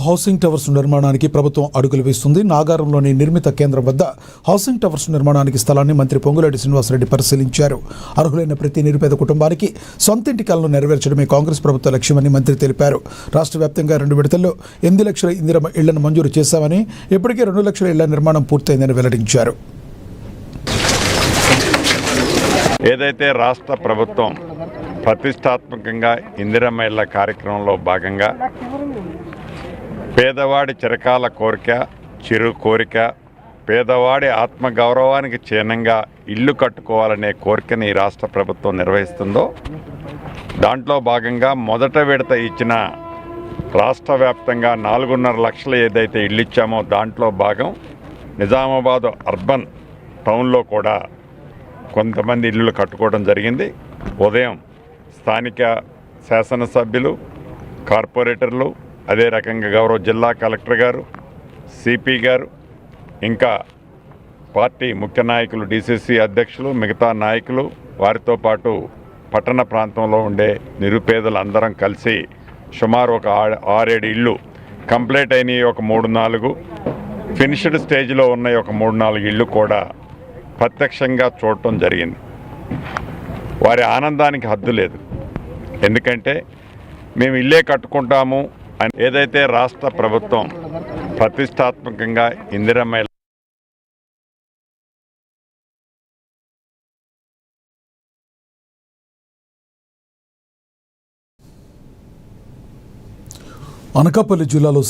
Housing towers నిర్మాణానికి ప్రభుత్వం అడుగులు వేస్తుంది. నాగారంలోని నిర్మిత కేంద్రం వద్ద హౌసింగ్ టవర్స్ నిర్మాణానికి స్థలాన్ని మంత్రి పొంగులేటి శ్రీనివాసరెడ్డి పరిశీలించారు. అర్హులైన ప్రతి నిరుపేద కుటుంబానికి సొంతింటి కలను నెరవేర్చడమే కాంగ్రెస్ ప్రభుత్వ లక్ష్యమని మంత్రి తెలిపారు. రాష్ట్ర వ్యాప్తంగా 2 విడతల్లో 8 లక్షల ఇందిరమ్మ ఇళ్లను మంజూరు చేశామని, ఇప్పటికే 2 లక్షల ఇళ్ల నిర్మాణం పూర్తయిందని వెల్లడించారు. ఏదైతే రాష్ట్ర ప్రభుత్వం ప్రతిష్టాత్మకంగా ఇందిరమ్మ ఇళ్ల కార్యక్రమంలో భాగంగా పేదవాడి చిరకాల కోరిక, చిరు కోరిక, పేదవాడి ఆత్మగౌరవానికి చిహ్నంగా ఇల్లు కట్టుకోవాలనే కోరికని ఈ రాష్ట్ర ప్రభుత్వం నిర్వహిస్తుందో, దాంట్లో భాగంగా మొదట విడత ఇచ్చిన రాష్ట్ర వ్యాప్తంగా 4.5 లక్షలు ఏదైతే ఇల్లు ఇచ్చామో దాంట్లో భాగం నిజామాబాద్ అర్బన్ టౌన్లో కూడా కొంతమంది ఇల్లులు కట్టుకోవడం జరిగింది. ఉదయం స్థానిక శాసనసభ్యులు, కార్పొరేటర్లు, అదే రకంగా గౌరవ జిల్లా కలెక్టర్ గారు, సిపి గారు, ఇంకా పార్టీ ముఖ్య నాయకులు, డిసిసి అధ్యక్షులు, మిగతా నాయకులు, వారితో పాటు పట్టణ ప్రాంతంలో ఉండే నిరుపేదలు అందరం కలిసి సుమారు ఒక 6-7 ఇళ్ళు కంప్లీట్ అయినాయి. ఒక 3-4 ఫినిష్డ్ స్టేజ్లో ఉన్నాయి. ఒక 3-4 ఇళ్ళు కూడా ప్రత్యక్షంగా చూడటం జరిగింది. వారి ఆనందానికి హద్దు లేదు. ఎందుకంటే మేము ఇల్లే కట్టుకుంటాము అని ఏదైతే రాష్ట్ర ప్రభుత్వం ప్రతిష్టాత్మకంగా ఇందిరమ్మ అనకాపల్లి జిల్లాలో